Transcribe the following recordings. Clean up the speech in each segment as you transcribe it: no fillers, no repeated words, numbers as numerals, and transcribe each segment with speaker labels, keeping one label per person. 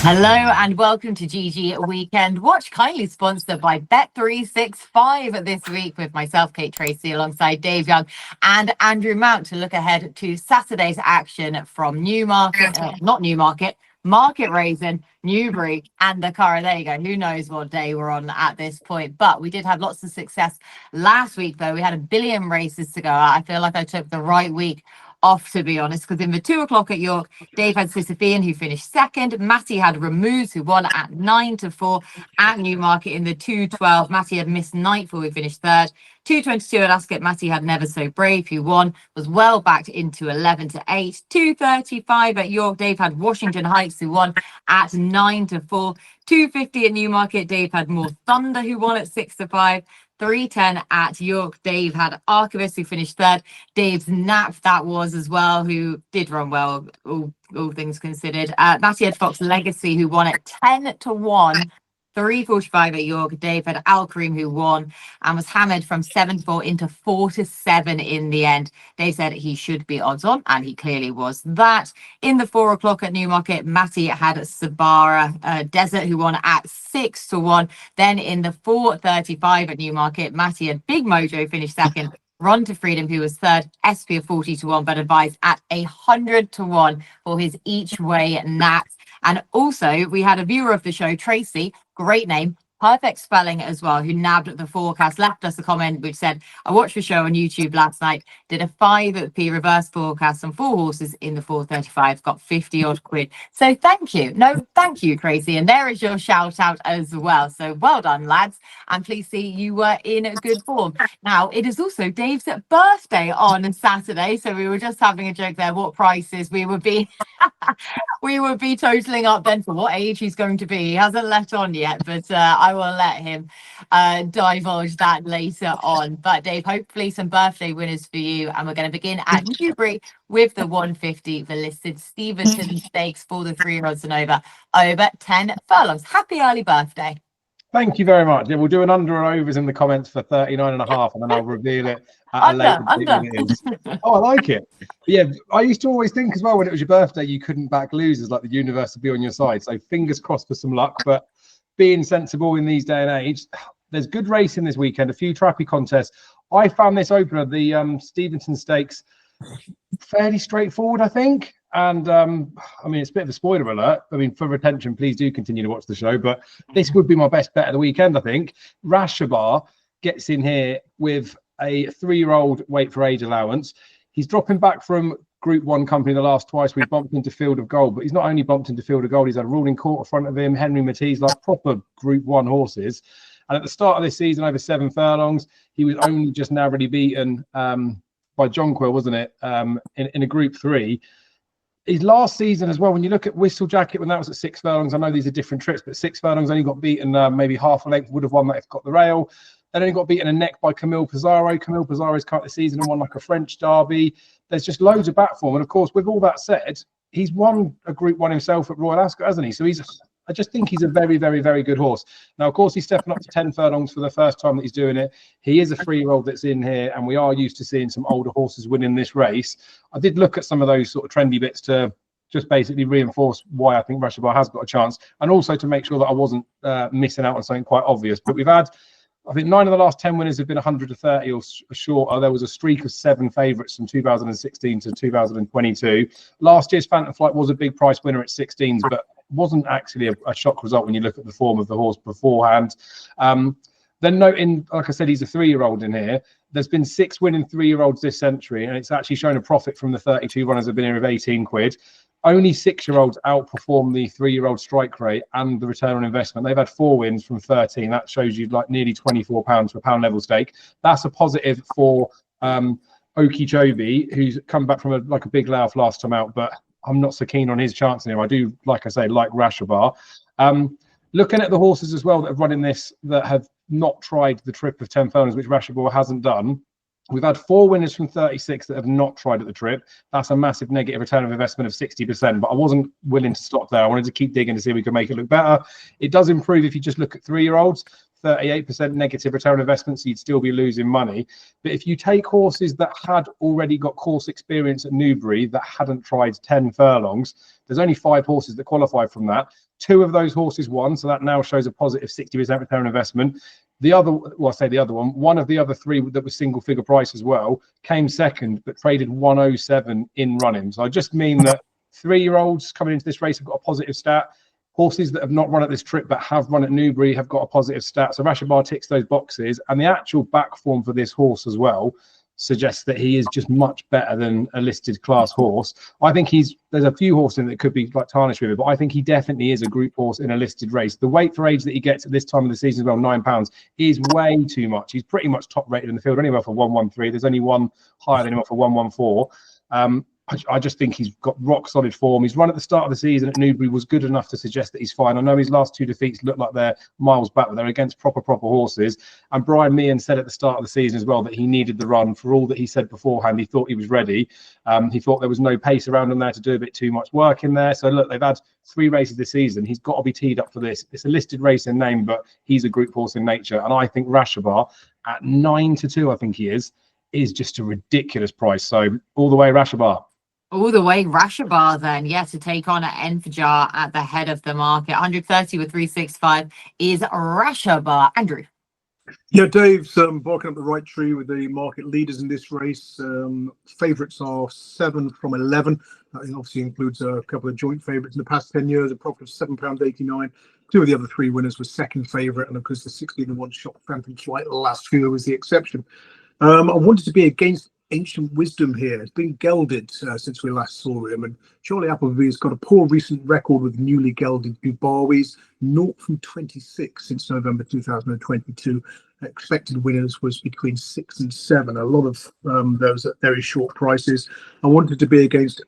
Speaker 1: Hello and welcome to GG Weekend Watch, kindly sponsored by Bet365 this week with myself, Kate Tracy, alongside Dave Young and Andrew Mount to look ahead to Saturday's action from Market Rasen, Newbury and The Curragh. There you go. Who knows what day we're on at this point, but we did have lots of success last week though. We had 1 billion races to go. I feel like I took the right week off, to be honest, because in the 2 o'clock at York, Dave had Sisyphean, who finished second. Matty had Remuse, who won at 9-4 at Newmarket in the 2:12. Matty had Miss Nightfall, who finished third. 2:22 at Ascot, Matty had Never So Brave, who won, was well backed into 11-8. 2:35 at York, Dave had Washington Heights, who won at 9-4. 2:50 at Newmarket, Dave had More Thunder, who won at 6-5. 3:10 at York, Dave had Archivist, who finished third. Dave's Nap, that was as well, who did run well, all things considered. Matty had Fox Legacy, who won at 10-1. 3:45 at York, Dave had Al Kareem, who won and was hammered from 7-4 into 4-7 in the end. Dave said he should be odds on, and he clearly was that. In the 4 o'clock at Newmarket, Matty had Sabara Desert, who won at 6-1. Then in the 4:35 at Newmarket, Matty had Big Mojo finish second. Run to Freedom, who was third, SP of 40-1, but advised at 100-1 for his each way nats. And also, we had a viewer of the show, Tracy, great name, perfect spelling as well, who nabbed the forecast, left us a comment which said, I watched the show on YouTube last night, did a 5p reverse forecast on 4 horses in the 4:35, got 50 odd quid. So thank you. No, thank you, Tracy. And there is your shout out as well. So well done, lads. And please see you were in good form. Now, it is also Dave's birthday on Saturday. So we were just having a joke there, what prices we would be we would be totaling up then for what age he's going to be. He hasn't let on yet, but I will let him divulge that later on. But Dave, hopefully some birthday winners for you, and we're going to begin at Newbury with the 150, the listed Stevenson Stakes for the 3-year-olds and over 10 furlongs. Happy early birthday.
Speaker 2: Thank you very much. Yeah, we'll do an under and overs in the comments for 39.5, and then I'll reveal it at a later date. Oh, I like it. But yeah, I used to always think as well, when it was your birthday, you couldn't back losers, like the universe would be on your side. So fingers crossed for some luck. But being sensible in these day and age, there's good racing this weekend, a few trappy contests. I found this opener, the Stevenson Stakes, fairly straightforward, I think. And I mean, it's a bit of a spoiler alert. I mean, for retention, please do continue to watch the show. But this would be my best bet of the weekend, I think. Rashabar gets in here with a 3-year-old weight for age allowance. He's dropping back from Group 1 company the last twice. We bumped into Field of Gold, but he's not only bumped into Field of Gold, he's had a ruling court in front of him, Henry Matisse, like proper Group 1 horses. And at the start of this season, over 7 furlongs, he was only just narrowly beaten by John Quill, wasn't it, in a Group 3. His last season as well, when you look at Whistle Jacket, when that was at 6 furlongs, I know these are different trips, but 6 furlongs, only got beaten maybe half a length, would have won that if got the rail. Then only got beaten a neck by Camille Pizarro. Camille Pizarro's cut the season and won like a French derby. There's just loads of back form. And of course, with all that said, he's won a Group 1 himself at Royal Ascot, hasn't he? So I just think he's a very, very, very good horse. Now, of course, he's stepping up to 10 furlongs for the first time that he's doing it. He is a 3-year-old that's in here, and we are used to seeing some older horses winning this race. I did look at some of those sort of trendy bits to just basically reinforce why I think Rashabar has got a chance, and also to make sure that I wasn't missing out on something quite obvious. But we've had, I think, 9 of the last 10 winners have been 130 or shorter. There was a streak of 7 favourites from 2016 to 2022. Last year's Phantom Flight was a big price winner at 16s, but wasn't actually a shock result when you look at the form of the horse beforehand. Then noting, like I said, he's a 3-year-old in here. There's been 6 winning 3-year-olds this century, and it's actually shown a profit from the 32 runners that have been here of 18 quid. Only 6-year-olds outperform the 3-year-old strike rate and the return on investment. They've had 4 wins from 13. That shows you like nearly £24 for a pound level stake. That's a positive for Okeechobee, who's come back from a big layoff last time out, but I'm not so keen on his chance here. I do, like I say, like Rashabar. Looking at the horses as well that have run in this that have not tried the trip of 10 furlongs, which Rashabar hasn't done. We've had 4 winners from 36 that have not tried at the trip. That's a massive negative return of investment of 60%, but I wasn't willing to stop there. I wanted to keep digging to see if we could make it look better. It does improve if you just look at 3-year-olds. 38% negative return on investment, so you'd still be losing money. But if you take horses that had already got course experience at Newbury that hadn't tried 10 furlongs, there's only 5 horses that qualified from that. 2 of those horses won, so that now shows a positive 60% return on investment. The other, well, I say the other one of the other 3 that was single figure price as well, came second, but traded 107 in running. So I just mean that 3-year-olds coming into this race have got a positive stat. Horses that have not run at this trip but have run at Newbury have got a positive stat. So Rashabar ticks those boxes, and the actual back form for this horse as well suggests that he is just much better than a listed class horse. I think there's a few horses in that could be like tarnished with it, but I think he definitely is a group horse in a listed race. The weight for age that he gets at this time of the season as well, £9, is way too much. He's pretty much top rated in the field, anywhere for 113. There's only one higher than him for 114. I just think he's got rock solid form. He's run at the start of the season at Newbury, was good enough to suggest that he's fine. I know his last 2 defeats look like they're miles back, but they're against proper horses. And Brian Meehan said at the start of the season as well that he needed the run. For all that he said beforehand, he thought he was ready. He thought there was no pace around him there to do a bit too much work in there. So look, they've had 3 races this season. He's got to be teed up for this. It's a listed race in name, but he's a group horse in nature. And I think Rashabar at 9-2, I think he is just a ridiculous price. So all the way Rashabar.
Speaker 1: All the way Rashabar then, yeah, to take on Enfjaar at the head of the market. 130 with 365 is Rashabar. Andrew.
Speaker 3: Yeah, Dave's barking up the right tree with the market leaders in this race. Favourites are 7 from 11. That obviously includes a couple of joint favourites in the past 10 years, a profit of £7.89. 2 of the other 3 winners were second favourite, and of course the 16-1 shot Phantom Flight last year was the exception. I wanted to be against Ancient Wisdom here. It's been gelded since we last saw him, and Charlie Appleby's got a poor recent record with newly gelded Dubawis, 0 from 26 since November 2022. Expected winners was between 6 and 7. A lot of those at very short prices. I wanted to be against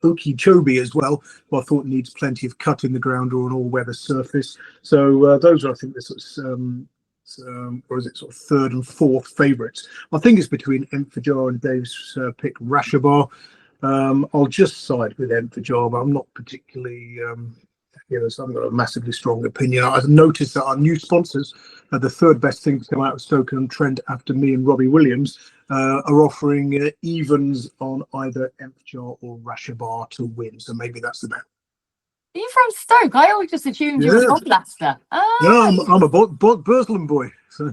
Speaker 3: Okeechobee as well, who I thought needs plenty of cut in the ground or an all-weather surface. So those are, I think, the sort of or is it sort of 3rd and 4th favourites? I think it's between Enfjaar and Dave's pick Rashabar. I'll just side with Enfjaar, but I'm not particularly, so I've got a massively strong opinion. I've noticed that our new sponsors, the 3rd best thing to come out of Stoke-on-Trent after me and Robbie Williams, are offering evens on either Enfjaar or Rashabar to win. So maybe that's the bet.
Speaker 1: Are you from Stoke? I always just assumed you were from Leicester.
Speaker 3: No, I'm a Burslem boy. So.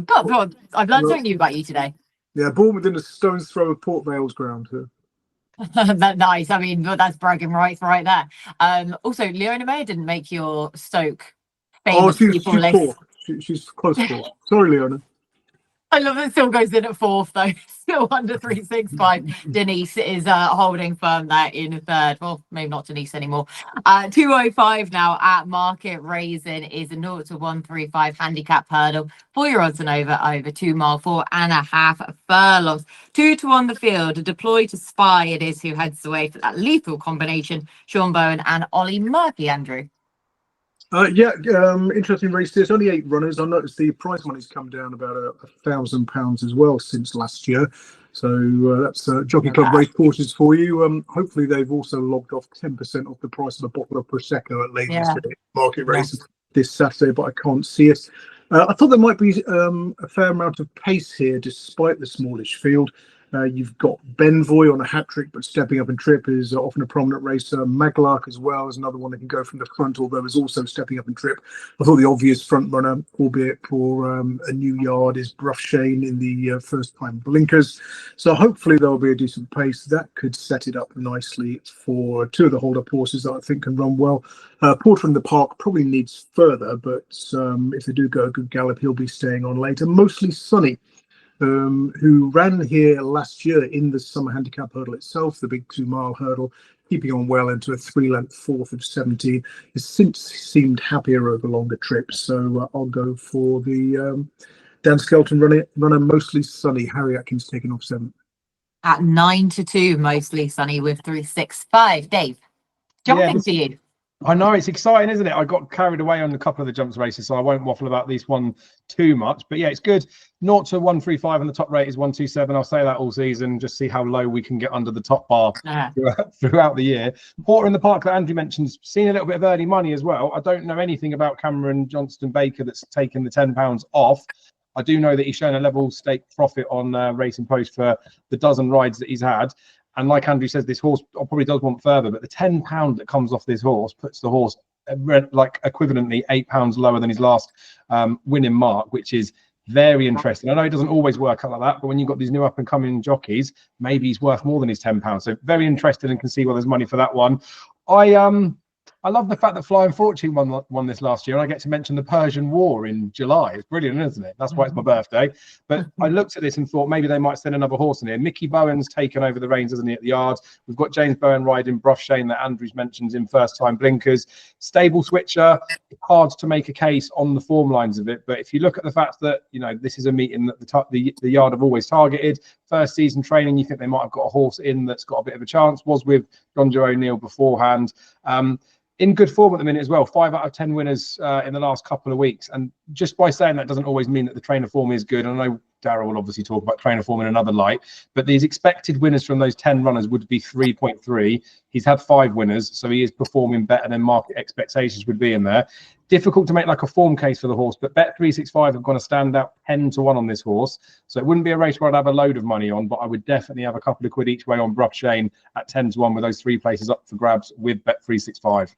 Speaker 1: God, I've learned something new about you today.
Speaker 3: Yeah, born within a stone's throw of Port Vale's ground.
Speaker 1: Nice. I mean, well, that's bragging rights right there. Also, Leona May didn't make your Stoke famous people list.
Speaker 3: She's close to. Sorry, Leona.
Speaker 1: I love it. Still goes in at 4th though. Still under 365. Denise is holding firm there in 3rd. Well, maybe not Denise anymore. 205 now at Market Rasen is a 0 to 135 handicap hurdle. 4-year odds and over 2 mile, 4.5 furlongs. 2 to 1 the field. Deploy to Spy it is who heads away for that lethal combination. Sean Bowen and Ollie Murphy. Andrew.
Speaker 3: Interesting race. There's only 8 runners. I noticed the prize money's come down about £1,000 as well since last year. So that's Jockey Club race courses for you. Hopefully they've also logged off 10% off the price of a bottle of Prosecco at Ladies Market Rasen this Saturday, but I can't see it. I thought there might be a fair amount of pace here despite the smallish field. You've got Benvoy on a hat-trick, but stepping up and trip is often a prominent racer. Maglark as well is another one that can go from the front, although is also stepping up and trip. I thought the obvious front runner, albeit for a new yard, is Broughshane in the first-time blinkers. So hopefully there will be a decent pace. That could set it up nicely for 2 of the hold-up horses that I think can run well. Porter in the Park probably needs further, but if they do go a good gallop, he'll be staying on later. Mostly Sunny, who ran here last year in the summer handicap hurdle itself, the big 2 mile hurdle, keeping on well into a 3-length 4th of 17, has since seemed happier over longer trips. So I'll go for the Dan Skelton runner Mostly Sunny. Harry Atkins taking off 7th.
Speaker 1: At 9 to 2, Mostly Sunny with 365. Dave, jumping to you.
Speaker 2: I know, it's exciting, isn't it? I got carried away on a couple of the jumps races, so I won't waffle about this one too much. But yeah, it's good. 0 to 135 and the top rate is 127. I'll say that all season, just see how low we can get under the top bar throughout the year. Porter in the Park that Andrew mentioned, seen a little bit of early money as well. I don't know anything about Cameron Johnston Baker that's taken the £10 off. I do know that he's shown a level stake profit on Racing Post for the dozen rides that he's had. And like Andrew says, this horse probably does want further, but the £10 that comes off this horse puts the horse like equivalently £8 lower than his last winning mark, which is very interesting. I know it doesn't always work out like that, but when you've got these new up and coming jockeys, maybe he's worth more than his £10. So very interested and can see why there's money for that one. I love the fact that Flying Fortune won this last year, and I get to mention the Persian War in July. It's brilliant, isn't it? That's why it's my birthday. But I looked at this and thought maybe they might send another horse in here. Mickey Bowen's taken over the reins, hasn't he, at the yard? We've got James Bowen riding Broughshane that Andrews mentions in first time blinkers. Stable switcher, hard to make a case on the form lines of it. But if you look at the fact that, you know, this is a meeting that the yard have always targeted, first season training, you think they might have got a horse in that's got a bit of a chance, was with John Joe O'Neill beforehand. In good form at the minute as well, 5 out of 10 winners in the last couple of weeks. And just by saying that doesn't always mean that the trainer form is good. And I know Darryl will obviously talk about trainer form in another light, but these expected winners from those 10 runners would be 3.3. He's had 5 winners, so he is performing better than market expectations would be in there. Difficult to make like a form case for the horse, but Bet365 have gone to stand out 10 to 1 on this horse. So it wouldn't be a race where I'd have a load of money on, but I would definitely have a couple of quid each way on Broughshane at 10 to 1 with those 3 places up for grabs with Bet365.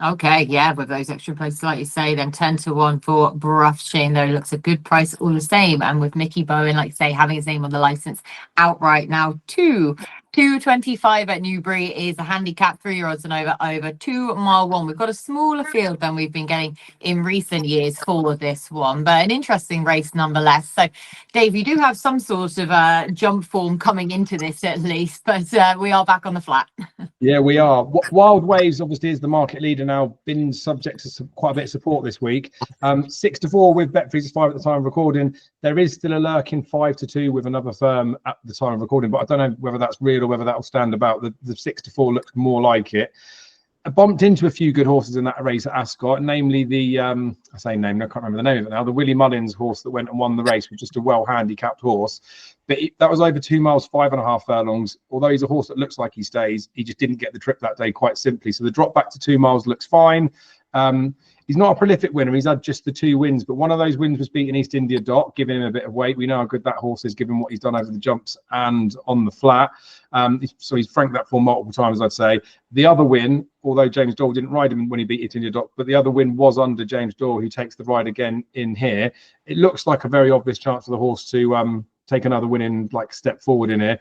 Speaker 1: Okay, yeah, with those extra places, like you say, then 10 to 1 for Broughshane, though, looks a good price all the same. And with Mickey Bowen, like you say, having his name on the license outright now, 225 at Newbury is a handicap, 3 odds and over 2 mile one. We've got a smaller field than we've been getting in recent years for this one, but an interesting race nonetheless. So, Dave, you do have some sort of jump form coming into this at least, but we are back on the flat.
Speaker 2: Yeah, we are. Wild Waves obviously is the market leader now, been subject to quite a bit of support this week. 6 to 4 with Bet365 at the time of recording. There is still a lurking 5 to 2 with another firm at the time of recording, but I don't know whether that's real or whether that will stand about. The 6 to 4 looks more like it. I bumped into a few good horses in that race at Ascot, namely the, I say name, I can't remember the name of it now, the Willie Mullins horse that went and won the race, was just a well-handicapped horse. But that was over 2 miles, 5.5 furlongs. Although he's a horse that looks like he stays, he just didn't get the trip that day quite simply. So the drop back to 2 miles looks fine. He's not a prolific winner. He's had just the 2 wins, but one of those wins was beating East India Doc, giving him a bit of weight. We know how good that horse is, given what he's done over the jumps and on the flat. So he's franked that form multiple times, I'd say. The other win, although James Doyle didn't ride him when he beat East India Doc, but the other win was under James Doyle, who takes the ride again in here. It looks like a very obvious chance for the horse to take another win in, like, step forward in here.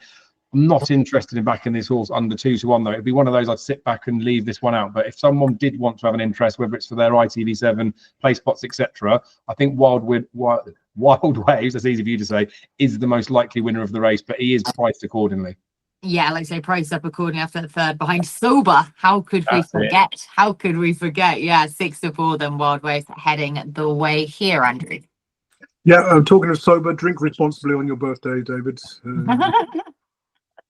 Speaker 2: I'm not interested in backing this horse under 2 to 1, though. It'd be one of those I'd sit back and leave this one out. But if someone did want to have an interest, whether it's for their ITV7, play spots, etc., I think Wild Waves, that's easy for you to say, is the most likely winner of the race, but he is priced accordingly.
Speaker 1: Yeah, like I say, priced up accordingly after the third behind Sober. How could we forget? How could we forget? Yeah, 6 to 4, then Wild Waves heading the way here, Andrew.
Speaker 3: Yeah, talking of Sober, drink responsibly on your birthday, David.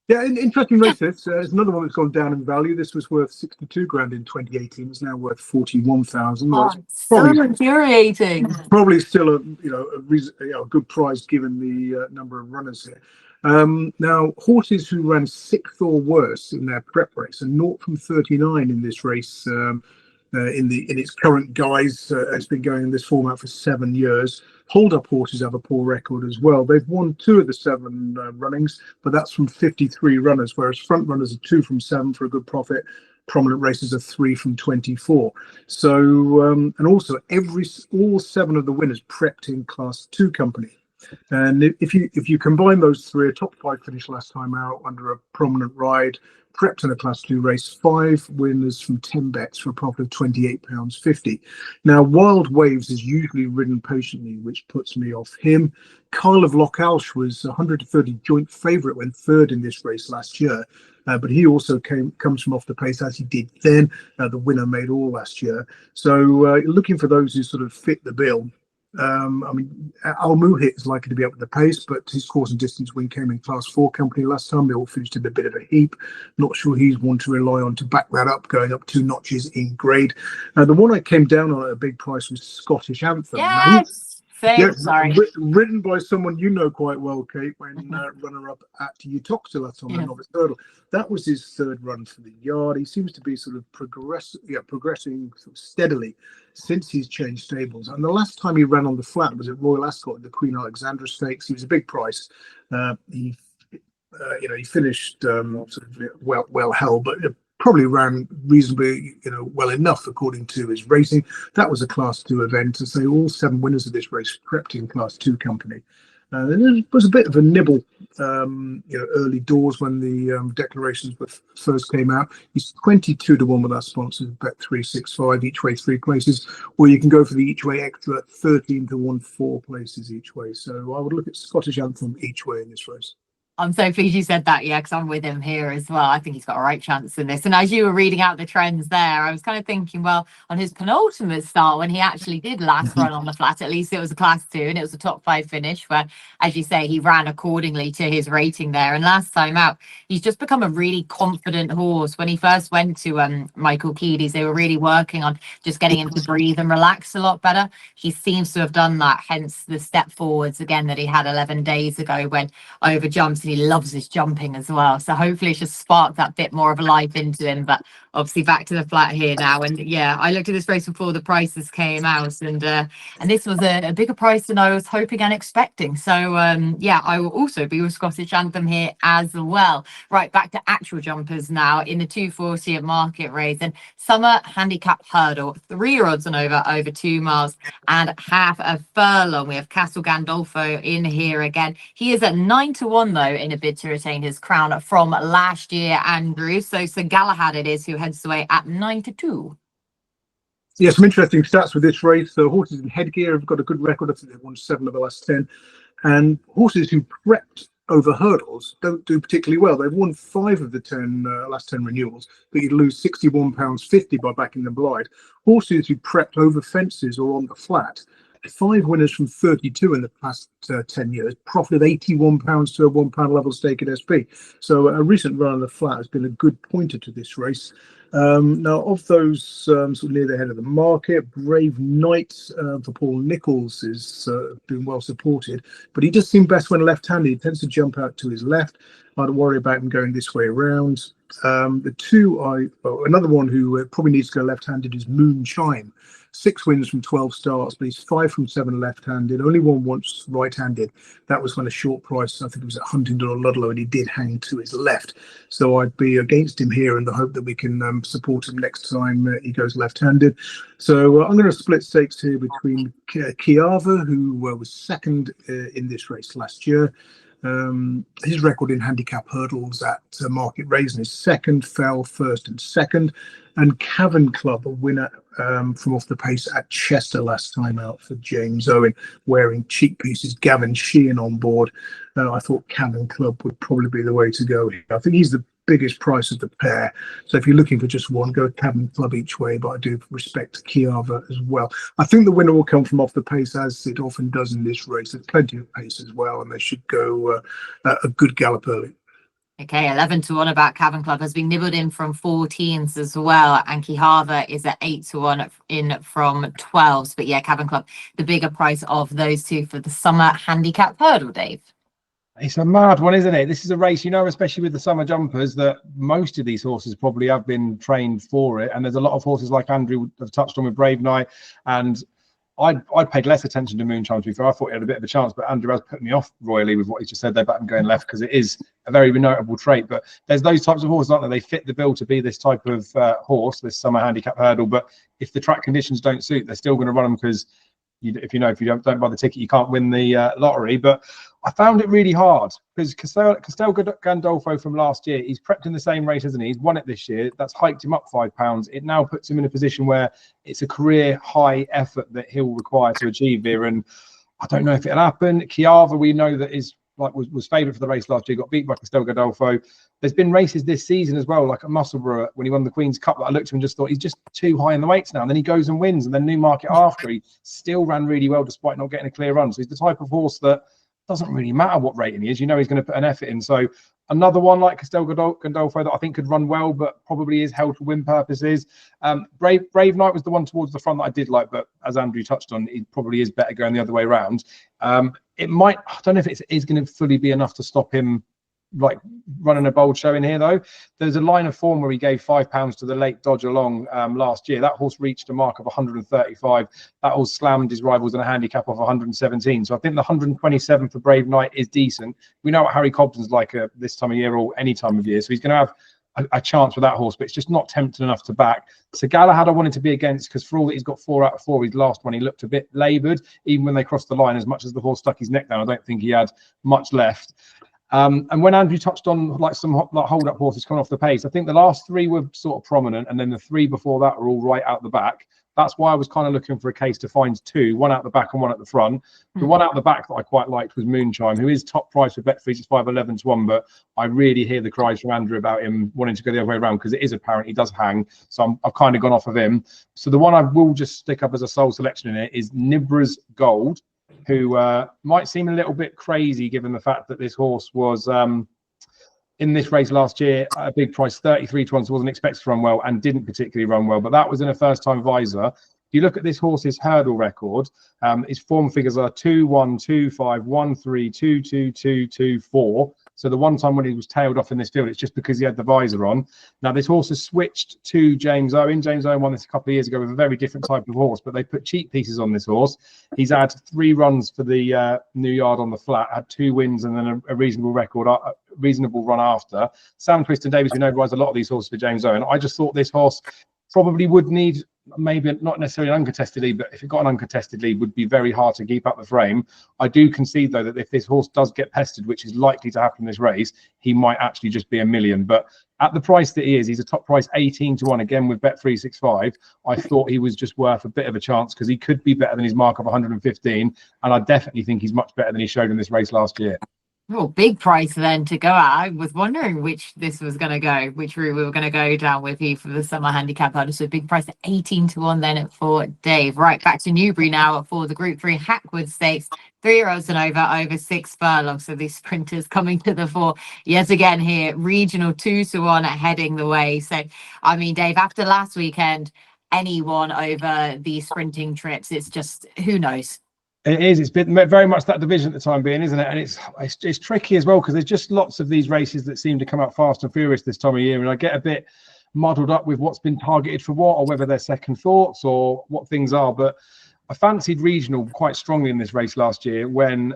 Speaker 3: Yeah, interesting race this. There's another one that's gone down in value. This was worth 62 grand in 2018. It's now worth 41,000.
Speaker 1: Oh, it's so infuriating.
Speaker 3: Probably still a good price given the number of runners here. Now, horses who ran 6th or worse in their prep race are 0 from 39 in this race. In its current guise, it's been going in this format for 7 years. Hold-up horses have a poor record as well. They've won 2 of the 7 runnings, but that's from 53 runners, whereas front runners are 2 from 7 for a good profit. Prominent races are 3 from 24. So, and also all 7 of the winners prepped in Class 2 company. And if you combine those 3, a top 5 finished last time out under a prominent ride, prepped in a Class 2 race, 5 winners from 10 bets for a profit of £28.50. Now, Wild Waves is usually ridden patiently, which puts me off him. Kyle of Loch Alsh was 130 joint favourite when 3rd in this race last year, but he also comes from off the pace as he did then. The winner made all last year. So looking for those who sort of fit the bill. I mean, Al Muhit is likely to be up with the pace, but his course and distance win came in Class 4 company last time. They all finished in a bit of a heap. Not sure he's one to rely on to back that up, going up 2 notches in grade. The one I came down on at a big price was Scottish Anthem.
Speaker 1: Yes. Sorry.
Speaker 3: Written by someone you know quite well, Kate, when runner-up at Uttoxeter on the novice hurdle. That was his 3rd run for the yard. He seems to be sort of progressing sort of steadily since he's changed stables. And the last time he ran on the flat was at Royal Ascot at the Queen Alexandra Stakes. He was a big price. He finished sort of well held, but probably ran reasonably, well enough according to his racing. That was a Class 2 event. To say all 7 winners of this race prepped in Class 2 company. There was a bit of a nibble, early doors when the declarations first came out. He's 22 to 1 with our sponsors, bet 365 each way 3 places, or you can go for the each way extra at 13 to 1 4 places each way. So I would look at Scottish Anthem each way in this race.
Speaker 1: I'm so pleased you said that, yeah, because I'm with him here as well. I think he's got a right chance in this. And as you were reading out the trends there, I was kind of thinking, well, on his penultimate start, when he actually did last run on the flat, at least it was a Class 2 and it was a top 5 finish where, as you say, he ran accordingly to his rating there. And last time out, he's just become a really confident horse. When he first went to Michael Keady's, they were really working on just getting him to breathe and relax a lot better. He seems to have done that, hence the step forwards again that he had 11 days ago when over jumps. And he loves his jumping as well, so hopefully it's just sparked that bit more of a life into him. But obviously back to the flat here now, and yeah, I looked at this race before the prices came out, and this was a bigger price than I was hoping and expecting. So yeah, I will also be with Scottish Anthem here as well. Right, back to actual jumpers now in the 240 at Market Rasen. Summer handicap hurdle, 3 odds on over 2 miles and half a furlong. We have Castle Gandolfo in here again. He is at 9 to 1 though, in a bid to retain his crown from last year, Andrew. So Sir Galahad it is who heads away at 9 to 2.
Speaker 3: Yeah, some interesting stats with this race. The horses in headgear have got a good record. I think they've won 7 of the last 10. And horses who prepped over hurdles don't do particularly well. They've won 5 of the last 10 renewals, but you'd lose £61.50 by backing them blind. Horses who prepped over fences or on the flat, 5 winners from 32 in the past 10 years, profited £81 to a £1 level stake at SP. So a recent run on the flat has been a good pointer to this race. Now, of those sort of near the head of the market, Brave Knight for Paul Nicholls is been well supported, but he does seem best when left-handed. He tends to jump out to his left. I'd worry about him going this way around. Another one who probably needs to go left-handed is Moonshine. 6 wins from 12 starts, but he's 5 from 7 left-handed. Only won once right-handed. That was when a short price, I think it was at Huntingdon or Ludlow, and he did hang to his left. So I'd be against him here in the hope that we can support him next time he goes left-handed. So I'm going to split stakes here between Chiava, who was 2nd in this race last year. His record in handicap hurdles at Market Rasen is 2nd, fell 1st and 2nd. And Cavern Club, a winner from off the pace at Chester last time out for James Owen, wearing cheek pieces. Gavin Sheehan on board. I thought Cavern Club would probably be the way to go here. I think he's the biggest price of the pair. So if you're looking for just one, go Cavern Club each way, but I do respect Chiava as well. I think the winner will come from off the pace, as it often does in this race. There's plenty of pace as well, and they should go a good gallop early.
Speaker 1: Okay, 11 to 1 about Cavern Club has been nibbled in from 14s as well, and Kihava is at 8 to 1 in from 12s. But yeah, Cavern Club, the bigger price of those two for the summer handicap hurdle, Dave.
Speaker 2: It's a mad one, isn't it? This is a race, especially with the summer jumpers, that most of these horses probably have been trained for it. And there's a lot of horses like Andrew have touched on with Brave Knight. And I paid less attention to Moonshine, to be fair. I thought he had a bit of a chance, but Andrew has put me off royally with what he just said there about him going left, because it is a very notable trait. But there's those types of horses, aren't there? They fit the bill to be this type of horse, this summer handicap hurdle. But if the track conditions don't suit, they're still going to run them, because if you don't buy the ticket, you can't win the lottery. But I found it really hard, because Castel Gandolfo from last year, he's prepped in the same race, hasn't he? He's won it this year. That's hiked him up £5. It now puts him in a position where it's a career high effort that he'll require to achieve here. And I don't know if it'll happen. Chiava, we know that is was favourite for the race last year, got beat by Castel Gandolfo. There's been races this season as well, like at Musselburgh when he won the Queen's Cup, that I looked at him and just thought he's just too high in the weights now. And then he goes and wins, and then Newmarket after, he still ran really well despite not getting a clear run. So he's the type of horse that doesn't really matter what rating he is. You know he's going to put an effort in. So another one like Castel Gandolfo that I think could run well, but probably is held for win purposes. Brave Knight was the one towards the front that I did like, but as Andrew touched on, it probably is better going the other way around. It might, I don't know if it is going to fully be enough to stop him like running a bold show in here though. There's a line of form where he gave £5 to the late Dodge Along last year. That horse reached a mark of 135. That horse slammed his rivals in a handicap of 117. So I think the 127 for Brave Knight is decent. We know what Harry Cobden's like this time of year or any time of year, so he's going to have a chance with that horse, but it's just not tempting enough to back. So Galahad I wanted to be against, because for all that he's got 4 out of 4, his last one he looked a bit laboured. Even when they crossed the line, as much as the horse stuck his neck down, I don't think he had much left. And when Andrew touched on like some like hold-up horses coming off the pace, I think the last 3 were sort of prominent, and then the 3 before that were all right out the back. That's why I was kind of looking for a case to find 2, one out the back and one at the front. The one out the back that I quite liked was Moonchime, who is top price with Bet365 11 to 1, but I really hear the cries from Andrew about him wanting to go the other way around, because it is apparent he does hang. So I've kind of gone off of him. So the one I will just stick up as a sole selection in it is Nibras Gold, who might seem a little bit crazy given the fact that this horse was in this race last year at a big price, 33 to 1, so wasn't expected to run well and didn't particularly run well, but that was in a first-time visor. If you look at this horse's hurdle record, his form figures are 2, 1, 2, 5, 1, 3, 2, 2, 2, 2, 4. So the one time when he was tailed off in this field, it's just because he had the visor on. Now, this horse has switched to James Owen. James Owen won this a couple of years ago with a very different type of horse, but they put cheap pieces on this horse. He's had 3 runs for the New Yard on the flat, had 2 wins and then a reasonable record, reasonable run after. Sam Twiston Davies, we know, rides a lot of these horses for James Owen. I just thought this horse probably would need, maybe not necessarily an uncontested lead, but if it got an uncontested lead, would be very hard to keep up the frame. I do concede though that if this horse does get pestered, which is likely to happen in this race, he might actually just be a million. But at the price that he is, he's a top price 18 to 1 again with Bet365. I thought he was just worth a bit of a chance, because he could be better than his mark of 115, and I definitely think he's much better than he showed in this race last year.
Speaker 1: Oh, big price then to go at. I was wondering which this was going to go, which route we were going to go down with you for the summer handicap. So big price at 18 to 1 then for Dave. Right, back to Newbury now for the Group 3 Hackwood Stakes. 3-year-olds and over 6 furlongs. So these sprinters coming to the fore yet again here. Regional 2 to 1 heading the way. So, I mean, Dave, after last weekend, anyone over these sprinting trips, it's just, who knows?
Speaker 2: It is. It's been very much that division at the time being, isn't it? And it's tricky as well, because there's just lots of these races that seem to come out fast and furious this time of year, and I get a bit muddled up with what's been targeted for what, or whether they're second thoughts or what things are. But I fancied Regional quite strongly in this race last year when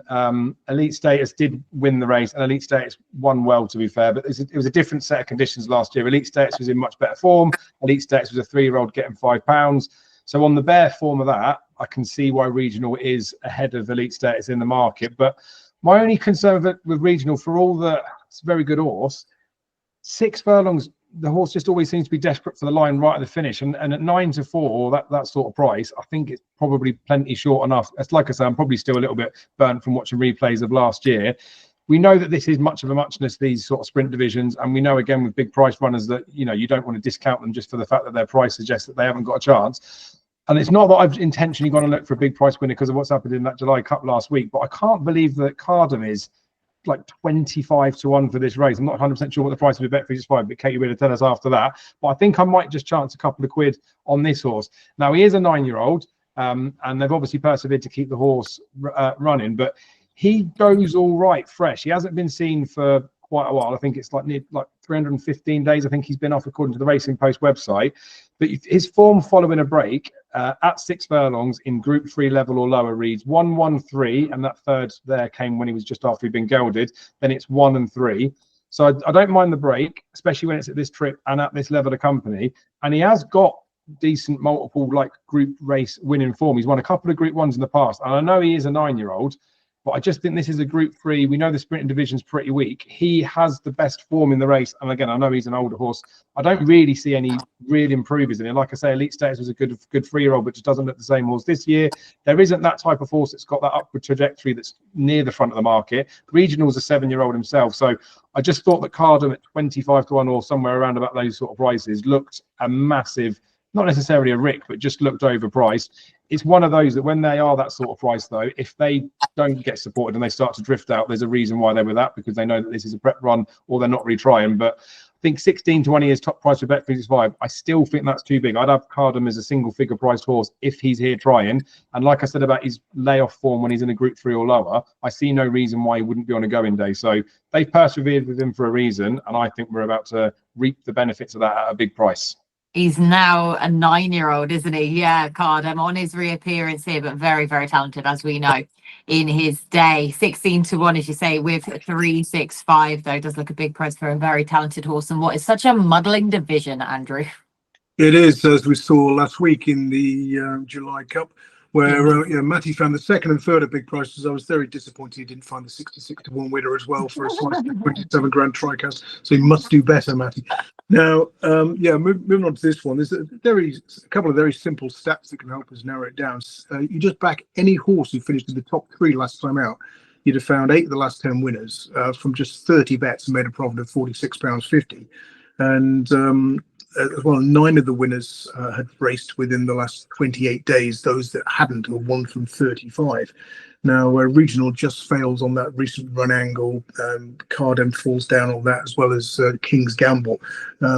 Speaker 2: Elite Status did win the race, and Elite Status won well, to be fair. But it was a different set of conditions last year. Elite Status was in much better form. Elite Status was a 3-year-old getting £5. So on the bare form of that, I can see why Regional is ahead of Elite Status in the market. But my only concern with Regional, for all that it's a very good horse, 6 furlongs, the horse just always seems to be desperate for the line right at the finish. And at 9 to 4, that sort of price, I think it's probably plenty short enough. It's like I say, I'm probably still a little bit burnt from watching replays of last year. We know that this is much of a muchness, these sort of sprint divisions, and we know again with big price runners that, you know, you don't want to discount them just for the fact that their price suggests that they haven't got a chance. And it's not that I've intentionally gone to look for a big price winner because of what's happened in that July Cup last week, but I can't believe that Khaadem is like 25 to 1 for this race. I'm not 100% sure what the price of Bet365, but Katie will tell us after that. But I think I might just chance a couple of quid on this horse. Now, he is a 9-year-old, and they've obviously persevered to keep the horse running, but he goes all right fresh. He hasn't been seen for quite a while. I think it's like 315 days. I think he's been off according to the Racing Post website. But his form following a break at 6 furlongs in Group 3 level or lower reads 1-1-3, and that third there came when he was just after he'd been gelded. Then it's 1 and 3. So I don't mind the break, especially when it's at this trip and at this level of company. And he has got decent multiple like group race winning form. He's won a couple of Group 1s in the past, and I know he is a 9-year-old. But I just think this is a Group 3. We know the sprinting division's pretty weak. He has the best form in the race. And again, I know he's an older horse. I don't really see any real improvers in it. Like I say, Elite Status was a good 3-year-old, but just doesn't look the same horse this year. There isn't that type of horse that's got that upward trajectory that's near the front of the market. Regional's a 7-year-old himself. So I just thought that Khaadem at 25 to 1 or somewhere around about those sort of prices looked a massive, not necessarily a rick, but just looked overpriced. It's one of those that when they are that sort of price, though, if they don't get supported and they start to drift out, there's a reason why they were that, because they know that this is a prep run or they're not really trying. But I think 16 to 1 is top price for Bet365. I still think that's too big. I'd have Khaadem as a single figure priced horse if he's here trying. And like I said about his layoff form when he's in a Group 3 or lower, I see no reason why he wouldn't be on a going day. So they've persevered with him for a reason. And I think we're about to reap the benefits of that at a big price.
Speaker 1: He's now a 9-year-old, isn't he? Yeah, Khaadem on his reappearance here, but very, very talented, as we know, in his day. 16 to 1, as you say, with 365, though, does look a big price for a very talented horse. And what is such a muddling division, Andrew?
Speaker 3: It is, as we saw last week in the July Cup, where Matty found the second and third at big prices. I was very disappointed he didn't find the 66 to 1 winner as well for a slice of 27 grand tricast. So he must do better, Matty. Now, moving on to this one, there's a couple of very simple stats that can help us narrow it down. You just back any horse who finished in the top 3 last time out. You'd have found 8 of the last 10 winners from just 30 bets and made a profit of £46.50. And as well, 9 of the winners had raced within the last 28 days. Those that hadn't were 1 from 35. Now, Regional just fails on that recent run angle. Khaadem falls down on that, as well as King's Gamble,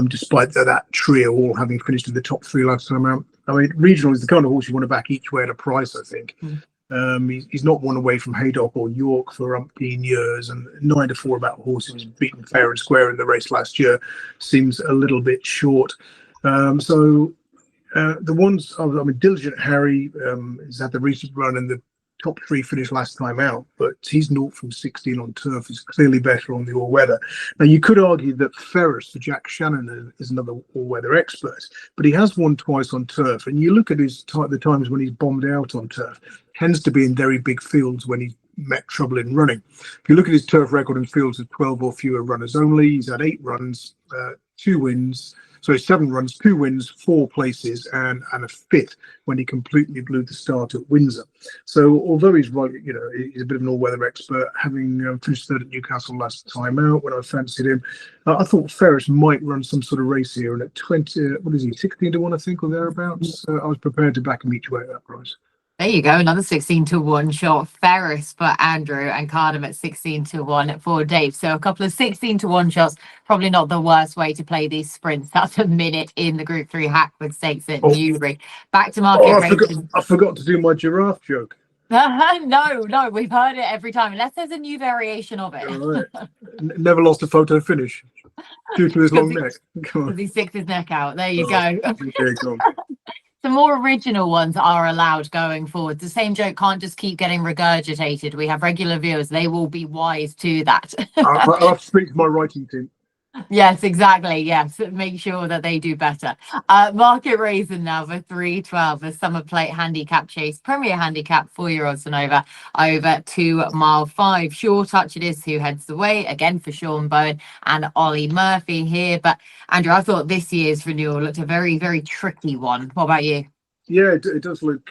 Speaker 3: despite that trio all having finished in the top 3 last time out. I mean, Regional is the kind of horse you want to back each way at a price, I think. He's not one away from Haydock or York for umpteen years, and 9 to 4 about a horse who was beaten fair and square in the race last year seems a little bit short. The ones, I mean, Diligent Harry has had the recent run and the top 3 finish last time out, but he's 0 from 16 on turf. He's clearly better on the all-weather. Now, you could argue that Ferrous for Jack Shannon is another all-weather expert, but he has won twice on turf, and you look at the times when he's bombed out on turf, tends to be in very big fields when he's met trouble in running. If you look at his turf record in fields of 12 or fewer runners only, he's had 8 runs, 2 wins, so 7 runs, 2 wins, 4 places, and a 5th when he completely blew the start at Windsor. So although he's right, he's a bit of an all-weather expert, having finished 3rd at Newcastle last time out when I fancied him, I thought Ferrous might run some sort of race here, and at 16 to 1, I think, or thereabouts, I was prepared to back him each way at that price.
Speaker 1: There you go, another 16 to 1 shot. Ferrous for Andrew and Khaadem at 16 to 1 for Dave. So a couple of 16 to 1 shots, probably not the worst way to play these sprints. That's a minute in the Group 3 Hackford Stakes at Newbury. Back to Market Rasen.
Speaker 3: I forgot to do my giraffe joke.
Speaker 1: No, we've heard it every time, unless there's a new variation of it.
Speaker 3: Right. Never lost a photo finish due to his long neck.
Speaker 1: Because he sticks his neck out. There you go.
Speaker 3: Okay, go on.
Speaker 1: The more original ones are allowed going forward. The same joke can't just keep getting regurgitated. We have regular viewers. They will be wise to that.
Speaker 3: I'll have to speak to my writing team.
Speaker 1: Yes, exactly. Yes, make sure that they do better. Market Rasen now for 312, the Summer Plate Handicap Chase, Premier Handicap, 4-year-olds and over 2 mile 5. Sure Touch it is who heads the way again for Sean Bowen and Ollie Murphy here. But Andrew, I thought this year's renewal looked a very, very tricky one. What about you?
Speaker 3: Yeah, it does look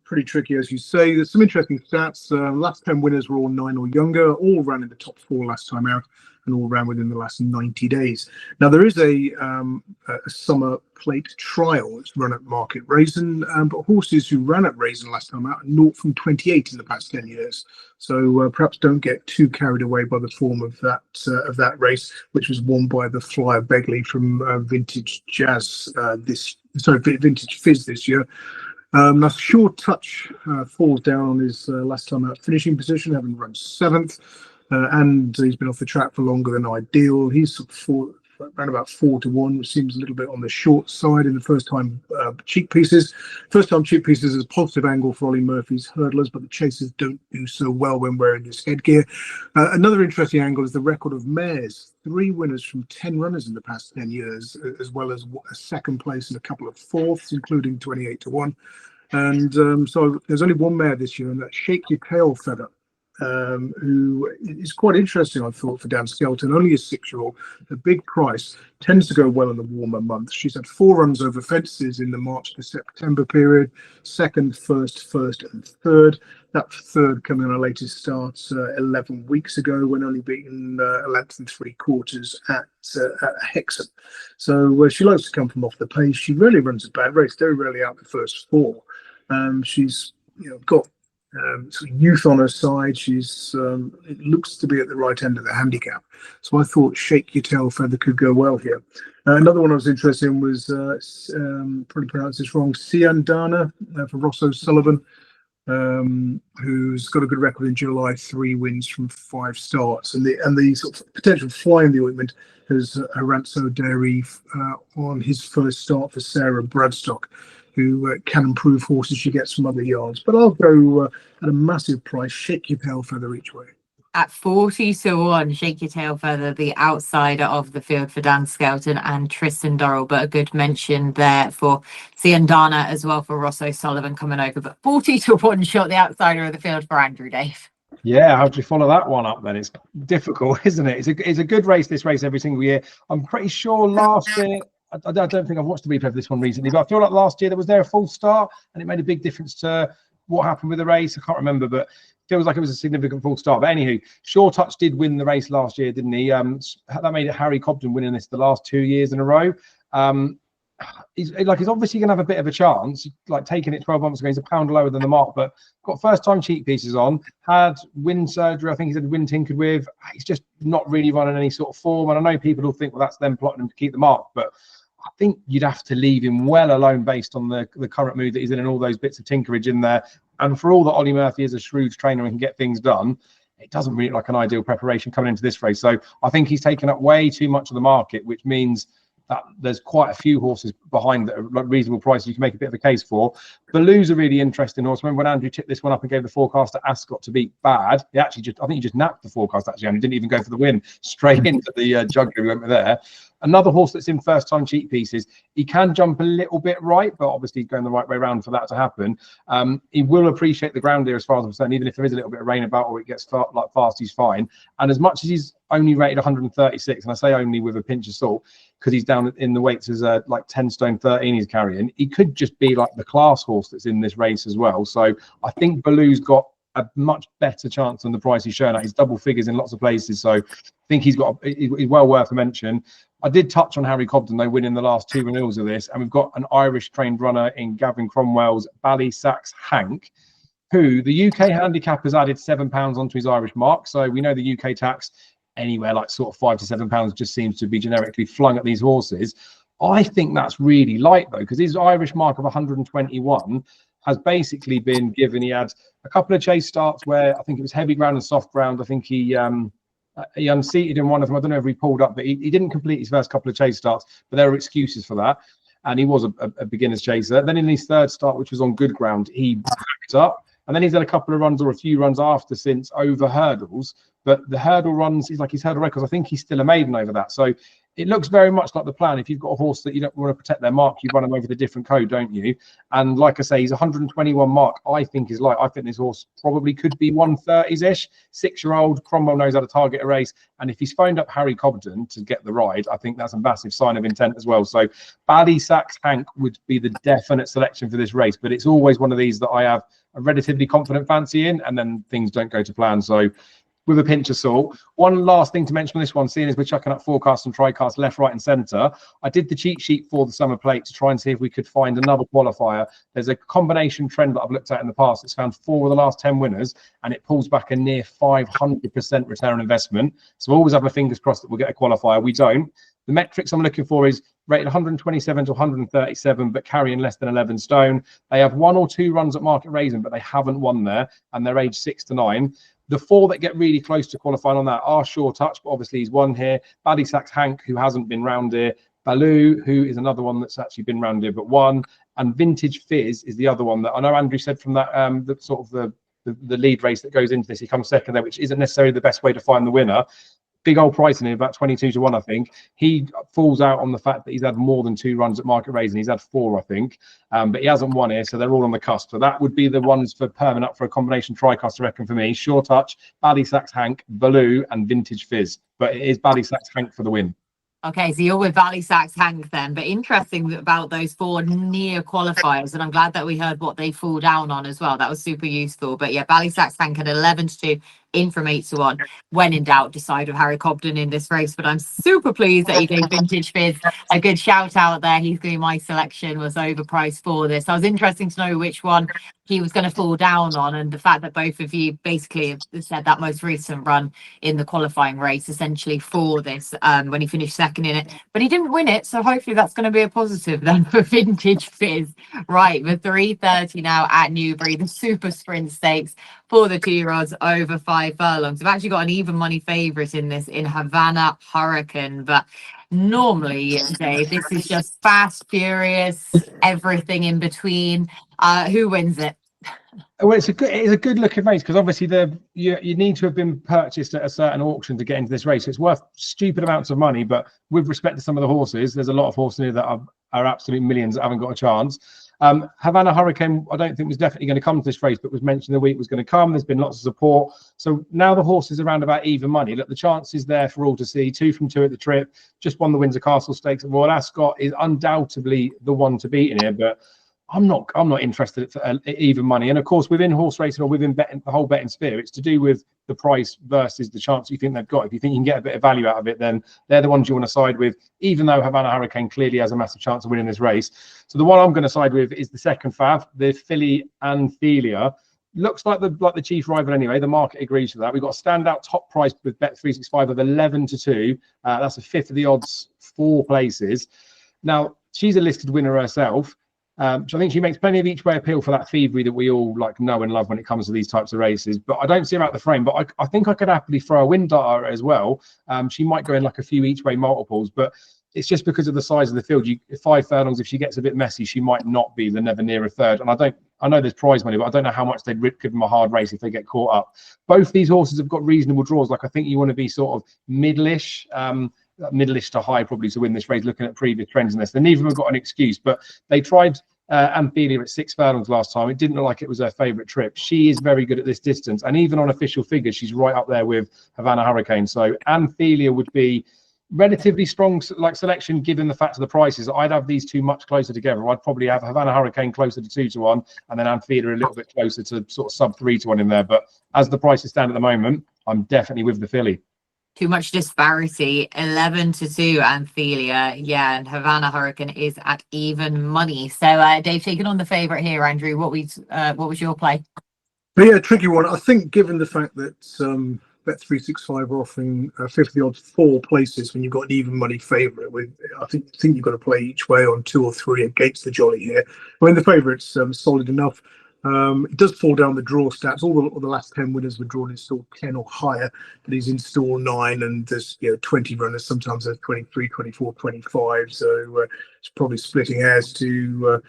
Speaker 3: pretty tricky, as you say. There's some interesting stats. Last 10 winners were all 9 or younger, all ran in the top 4 last time out, and all ran within the last 90 days. Now, there is a summer plate trial that's run at Market Rasen, but horses who ran at Rasen last time out are 0 from 28 in the past 10 years. So perhaps don't get too carried away by the form of that race, which was won by the Flyer Begley from Vintage Fizz this year. Now, Sure Touch falls down on his last time out finishing position, having run 7th. And he's been off the track for longer than ideal. He's around about 4 to 1, which seems a little bit on the short side in the first time cheek pieces. First time cheek pieces is a positive angle for Ollie Murphy's hurdlers, but the chasers don't do so well when wearing this headgear. Another interesting angle is the record of mares. 3 winners from 10 runners in the past 10 years, as well as a 2nd place and a couple of 4ths, including 28 to 1. And so there's only 1 mare this year, and that's Shakeyatailfeather. who is quite interesting, I thought, for Dan Skelton. Only a 6-year-old, a big price, tends to go well in the warmer months. She's had 4 runs over fences in the March to September period, second, first, and third. That third coming on her latest start 11 weeks ago, when only beaten a length and 3/4 at Hexham. So she likes to come from off the pace. She rarely runs a bad race, very rarely out the first 4. She's got sort of youth on her side. She's it looks to be at the right end of the handicap. So I thought Shakeyatailfeather could go well here. Another one I was interested in was probably pronounced this wrong, Siandana for Ross O'Sullivan, who's got a good record in July, 3 wins from 5 starts, and the sort of potential fly in the ointment has Aranso Dairy on his first start for Sarah Bradstock, who can improve horses she gets from other yards. But I'll go at a massive price, Shakeyatailfeather each way.
Speaker 1: At 40-1, Shakeyatailfeather, the outsider of the field for Dan Skelton and Tristan Dorrell, but a good mention there for Siandana as well for Ross O'Sullivan coming over. But 40-1 shot, the outsider of the field for Andrew, Dave.
Speaker 2: Yeah, how do you follow that one up then? It's difficult, isn't it? It's a good race, this race, every single year. I'm pretty sure last year, I don't think I've watched the replay of this one recently, but I feel like last year was there a full start and it made a big difference to what happened with the race. I can't remember, but feels like it was a significant full start. But anywho, Sure Touch did win the race last year, didn't he? That made it Harry Cobden winning this the last 2 years in a row. He's obviously going to have a bit of a chance, like taking it 12 months ago. He's a pound lower than the mark, but got first time cheek pieces on, had wind surgery. I think he's had wind tinkered with. He's just not really running any sort of form. And I know people will think, well, that's them plotting him to keep the mark, but I think you'd have to leave him well alone based on the current mood that he's in and all those bits of tinkerage in there. And for all that Ollie Murphy is a shrewd trainer and can get things done, it doesn't really look like an ideal preparation coming into this race. So I think he's taken up way too much of the market, which means that there's quite a few horses behind that are reasonable prices you can make a bit of a case for. Baloo's a really interesting horse. Remember when Andrew tipped this one up and gave the forecast to Ascot to beat Bad? He actually I think he just napped the forecast actually, and he didn't even go for the win. Straight into the juggler. We went with there. Another horse that's in first time cheek pieces. He can jump a little bit right, but obviously going the right way around for that to happen. He will appreciate the ground here as far as I'm concerned, even if there is a little bit of rain about or it gets fast, he's fine. And as much as he's only rated 136, and I say only with a pinch of salt, because he's down in the weights as like 10 stone 13 he's carrying, he could just be like the class horse that's in this race as well. So I think Baloo's got a much better chance than the price he's shown at. He's double figures in lots of places, so I think he's well worth a mention. I did touch on Harry Cobden though, winning the last 2 renewals of this, and we've got an Irish trained runner in Gavin Cromwell's Ballysax Hank, who the UK handicap has added £7 onto his Irish mark. So we know the UK tax anywhere like sort of £5 to £7 just seems to be generically flung at these horses. I think that's really light though, because his Irish mark of 121 has basically been given. He had a couple of chase starts where I think it was heavy ground and soft ground. I think he unseated in one of them. I don't know if he pulled up, but he didn't complete his first couple of chase starts, but there were excuses for that. And he was a beginner's chaser. Then in his third start, which was on good ground, he backed up. And then he's had a couple of runs or a few runs after since over hurdles. But the hurdle runs, he's like his hurdle records, I think he's still a maiden over that. So it looks very much like the plan. If you've got a horse that you don't want to protect their mark, you run them over the different code, don't you? And like I say, he's 121 mark, I think is light. I think this horse probably could be 130s-ish. 6-year-old, Cromwell knows how to target a race. And if he's phoned up Harry Cobden to get the ride, I think that's a massive sign of intent as well. So Ballysax Hank would be the definite selection for this race. But it's always one of these that I have a relatively confident fancy in, and then things don't go to plan. So with a pinch of salt. One last thing to mention on this one, seeing as we're chucking up forecasts and tricasts left, right, and centre, I did the cheat sheet for the summer plate to try and see if we could find another qualifier. There's a combination trend that I've looked at in the past. It's found 4 of the last 10 winners, and it pulls back a near 500% return on investment. So I always have my fingers crossed that we'll get a qualifier. We don't. The metrics I'm looking for is rated 127 to 137, but carrying less than 11 stone. They have 1 or 2 runs at Market Rasen, but they haven't won there, and they're aged 6 to 9. The 4 that get really close to qualifying on that are Sure Touch, but obviously he's won here. Ballysax Hank, who hasn't been round here. Baloo, who is another one that's actually been round here but won. And Vintage Fizz is the other one that I know Andrew said from that the sort of the lead race that goes into this, he comes second there, which isn't necessarily the best way to find the winner. big old price in it, about 22 to 1, I think. He falls out on the fact that he's had more than 2 runs at Market Rasen. He's had 4, I think, but he hasn't won here, so they're all on the cusp. So that would be the ones for permanent up for a combination tricast, I reckon, for me. Sure Touch, Ballysax Hank, Baloo, and Vintage Fizz. But it is Ballysax Hank for the win.
Speaker 1: Okay, so you're with Ballysax Hank then, but interesting about those 4 near qualifiers, and I'm glad that we heard what they fall down on as well. That was super useful. But yeah, Ballysax Hank at 11 to 2, in from 8 to 1. When in doubt, decide with Harry Cobden in this race. But I'm super pleased that he gave Vintage Fizz a good shout out there. He's going to be my selection, was overpriced for this. So I was interesting to know which one he was going to fall down on, and the fact that both of you basically have said that most recent run in the qualifying race essentially for this, when he finished second in it, but he didn't win it, so hopefully that's going to be a positive then for Vintage Fizz. Right, the 3:30 now at Newbury, the super sprint stakes for the 2-year-olds over 5 furlongs. I've actually got an even money favourite in this, in Havana Hurricane, but normally, Dave, this is just fast, furious, everything in between. Who wins it?
Speaker 2: Well, it's a good looking race, because obviously you need to have been purchased at a certain auction to get into this race. So it's worth stupid amounts of money, but with respect to some of the horses, there's a lot of horses here that are absolute millions that haven't got a chance. Havana Hurricane, I don't think was definitely going to come to this race, but was mentioned the week was going to come. There's been lots of support. So now the horse is around about even money. Look, the chance is there for all to see. 2 from 2 at the trip. Just won the Windsor Castle Stakes at Royal Ascot. Is undoubtedly the one to beat in here, but I'm not interested for even money. And of course, within horse racing or within betting, the whole betting sphere, it's to do with the price versus the chance you think they've got. If you think you can get a bit of value out of it, then they're the ones you want to side with, even though Havana Hurricane clearly has a massive chance of winning this race. So the one I'm going to side with is the second fav, the filly Enfjaar. Looks like the chief rival anyway. The market agrees with that. We've got a standout top price with Bet365 of 11 to 2. That's a fifth of the odds, 4 places. Now, she's a listed winner herself. So I think she makes plenty of each way appeal for that thievery that we all know and love when it comes to these types of races. But I don't see her out the frame. But I think I could happily throw a win dart as well. She might go in like a few each way multiples, but it's just because of the size of the field. 5 furlongs, if she gets a bit messy, she might not be the never near a third. And I know there's prize money, but I don't know how much they'd give them a hard race if they get caught up. Both these horses have got reasonable draws. Like, I think you want to be sort of middle-ish to high probably to win this race, looking at previous trends in this. And neither of them have got an excuse, but they tried Enfjaar at 6 furlongs last time. It didn't look like it was her favourite trip. She is very good at this distance, and even on official figures, she's right up there with Havana Hurricane. So Enfjaar would be relatively strong selection given the fact of the prices. I'd have these two much closer together. I'd probably have Havana Hurricane closer to 2 to 1, and then Enfjaar a little bit closer to sort of sub 3 to 1 in there. But as the prices stand at the moment, I'm definitely with the filly.
Speaker 1: Too much disparity. 11 to 2 Enfjaar, yeah, and Havana Hurricane is at even money. So Dave, taking on the favourite here, Andrew, what was your play?
Speaker 3: But yeah, tricky one. I think given the fact that Bet365 are offering 50 odds 4 places when you've got an even money favourite, with I think you've got to play each way on 2 or 3 against the jolly here. When the favourite's solid enough. It does fall down the draw stats. All the last 10 winners were drawn in stall 10 or higher, but he's in stall 9, and there's 20 runners. Sometimes there's 23, 24, 25. So it's probably splitting hairs to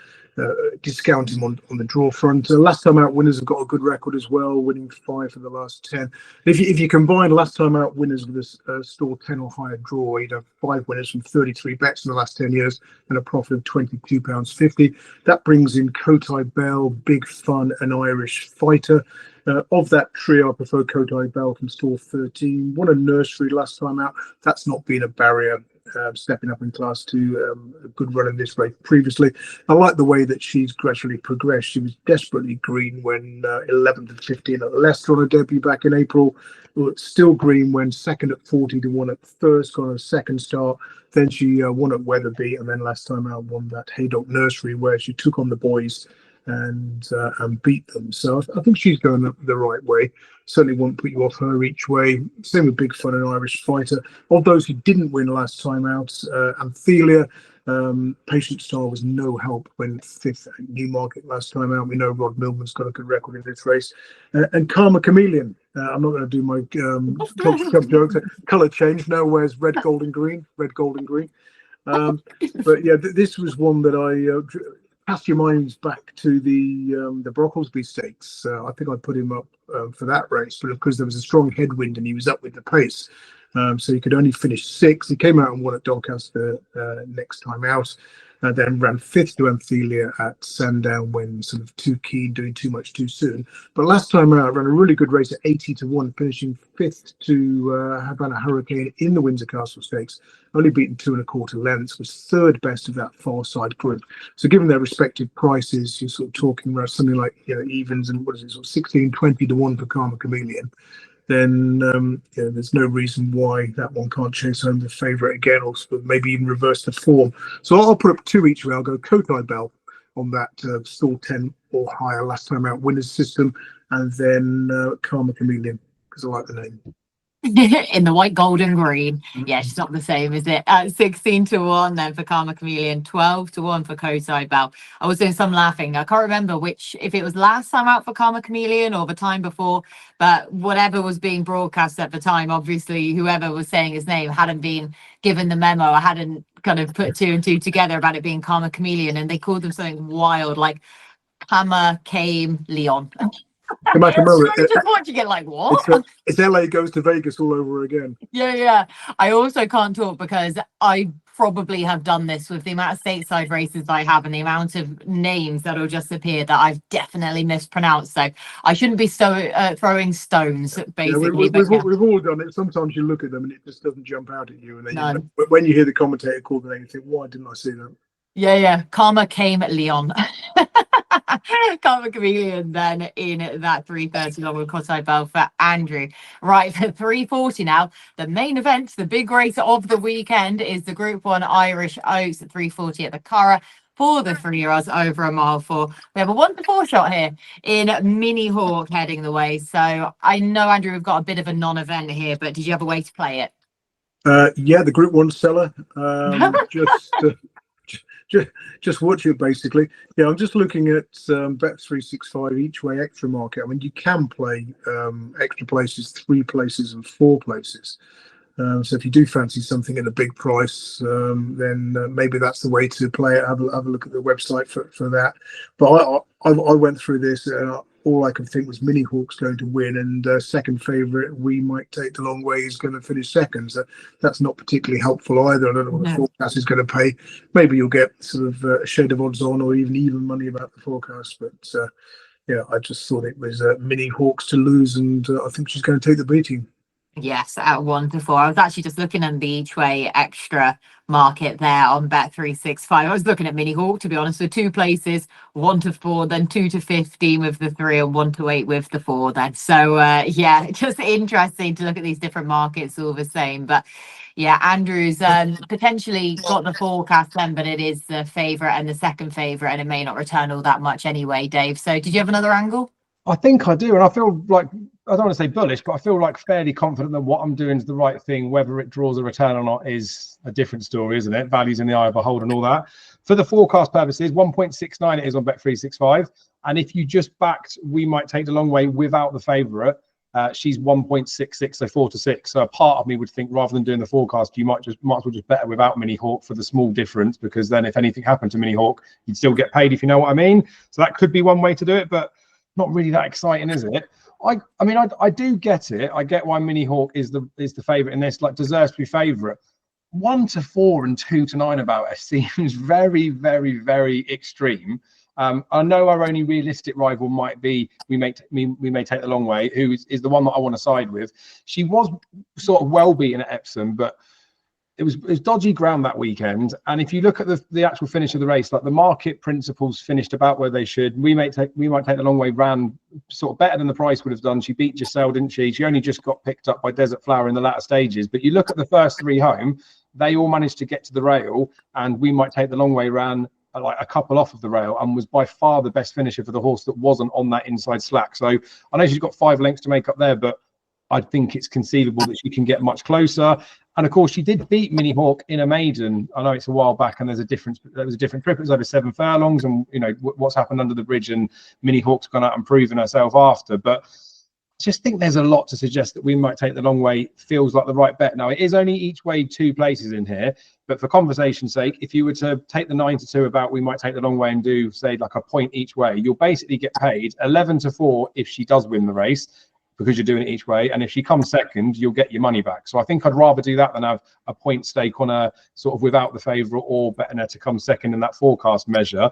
Speaker 3: discount him on the draw front. Last time out winners have got a good record as well, winning 5 of the last 10. If you combine last time out winners with a stall 10 or higher draw, you'd have 5 winners from 33 bets in the last 10 years and a profit of £22.50. That brings in Kotai Bell, Big Fun, and Irish Fighter. Of that trio, I prefer Kotai Bell from stall 13. Won a nursery last time out. That's not been a barrier. Stepping up in class to a good run in this race previously. I like the way that she's gradually progressed. She was desperately green when 11th and 15 at Leicester on her debut back in April. Still green when second at 40 to 1 at first, got a second start. Then she won at Wetherby, and then last time out won that Haydock Nursery where she took on the boys and beat them. So I think she's going the right way. Certainly won't put you off her each way. Same with Big Fun and Irish Fighter. Of those who didn't win last time out, Enfjaar, Patient Star was no help when 5th at Newmarket last time out. We know Rod Millman's got a good record in this race. And Karma Chameleon. I'm not going to do my club jokes. Colour change. No, where's red, gold and green? Red, gold and green. But yeah, this was one that I... cast your minds back to the Brocklesby Stakes. I think I put him up for that race, but because there was a strong headwind and he was up with the pace. So he could only finish 6th. He came out and won at Doncaster next time out. Then ran 5th to Enfjaar at Sandown when sort of too keen, doing too much too soon. But last time out, ran a really good race at 80 to 1, finishing 5th to Havana Hurricane in the Windsor Castle Stakes, only beaten 2¼ lengths, was 3rd best of that far side group. So given their respective prices, you're sort of talking about something like, you know, evens and what is it, sort of 16, 20 to 1 for Karma Chameleon. Then you know, there's no reason why that one can't chase home the favourite again, or sort of maybe even reverse the form. So I'll put up 2 each way. I'll go Kotai Bell on that stall 10 or higher last time out winners system, and then Karma Chameleon because I like the name.
Speaker 1: In the white, gold and green. Yeah, it's not the same, is it? 16 to 1 then for Karma Chameleon, 12 to 1 for Kotai Bell. I was doing some laughing. I can't remember which, if it was last time out for Karma Chameleon or the time before, but whatever was being broadcast at the time, obviously whoever was saying his name hadn't been given the memo. I hadn't kind of put 2 and 2 together about it being Karma Chameleon, and they called them something wild like Karma Came Leon. Just watching it like, what?
Speaker 3: It's LA goes to Vegas all over again.
Speaker 1: Yeah. I also can't talk because I probably have done this with the amount of stateside races I have and the amount of names that will just appear that I've definitely mispronounced. So I shouldn't be throwing stones, basically.
Speaker 3: Yeah, we've all done it. Sometimes you look at them and it just doesn't jump out at you. And then when you hear the commentator call the name, you think, why didn't I see that?
Speaker 1: Yeah. Karma Came Leon. Karma Chameleon then in that 3:30 along with Kotai Bell for Andrew. Right, for 3:40 now, the main event, the big race of the weekend is the Group 1 Irish Oaks at 3:40 at the Curragh for the 3-year-olds over a mile 4. We have a 1 to 4 shot here in Mini Hawk heading the way. So I know, Andrew, we've got a bit of a non-event here, but did you have a way to play it?
Speaker 3: Yeah, the Group 1 seller. Just watch it basically. Yeah, I'm just looking at Bet365 each way extra market. I mean, you can play extra places, 3 places and 4 places. So if you do fancy something at a big price, then maybe that's the way to play it. Have a look at the website for that. But I went through this and all I could think was Mini Hawk's going to win, and second favourite, We Might Take the Long Way, is going to finish second. So that's not particularly helpful either. I don't know what the forecast is going to pay. Maybe you'll get sort of a shade of odds on or even money about the forecast. But yeah, I just thought it was Mini Hawk's to lose, and I think she's going to take the beating.
Speaker 1: Yes, at 1 to 4. I was actually just looking at the each way extra market there on Bet365. I was looking at Mini Hawk, to be honest, with 2 places, 1 to 4, then 2 to 15 with the 3, and 1 to 8 with the 4 then. So yeah, just interesting to look at these different markets all the same. But yeah, Andrew's potentially got the forecast then, but it is the favourite and the second favourite, and it may not return all that much anyway, Dave. So did you have another angle?
Speaker 2: I think I do, and I feel like, I don't want to say bullish, but I feel like fairly confident that what I'm doing is the right thing. Whether it draws a return or not is a different story, isn't it? Values in the eye of the beholder and all that. For the forecast purposes, 1.69 it is on Bet365, and if you just backed We Might Take the Long Way without the favourite, she's 1.66, so 4 to 6. So a part of me would think, rather than doing the forecast, you might as well just bet without Mini Hawk for the small difference, because then if anything happened to Mini Hawk, you'd still get paid, if you know what I mean. So that could be one way to do it, but not really that exciting, is it? I mean, I do get it. I get why Mini Hawk is the favourite in this, like, deserves to be favourite. 1 to 4 and 2 to 9 about it seems very, very, very extreme. I know our only realistic rival might be We May Take the Long Way, who is the one that I want to side with. She was sort of well beaten at Epsom, but it was dodgy ground that weekend. And if you look at the actual finish of the race, like, the market principles finished about where they should. We Might Take the Long Way ran sort of better than the price would have done. She beat Giselle, didn't she? She only just got picked up by Desert Flower in the latter stages. But you look at the first 3 home, they all managed to get to the rail, and We Might Take the Long Way ran like a couple off of the rail and was by far the best finisher for the horse that wasn't on that inside slack. So I know she's got 5 lengths to make up there, but I think it's conceivable that she can get much closer. And of course, she did beat Mini Hawk in a maiden. I know it's a while back, and there was a different trip. It was over 7 furlongs, and you know what's happened under the bridge, and Mini Hawk's gone out and proven herself after. But I just think there's a lot to suggest that We Might Take the Long Way feels like the right bet. Now, it is only each way 2 places in here, but for conversation's sake, if you were to take the 9 to 2 about We Might Take the Long Way and do, say, like a point each way, you'll basically get paid 11 to 4 if she does win the race, because you're doing it each way. And if she comes second, you'll get your money back. So I think I'd rather do that than have a point stake on her sort of without the favourite or betting her to come second in that forecast measure.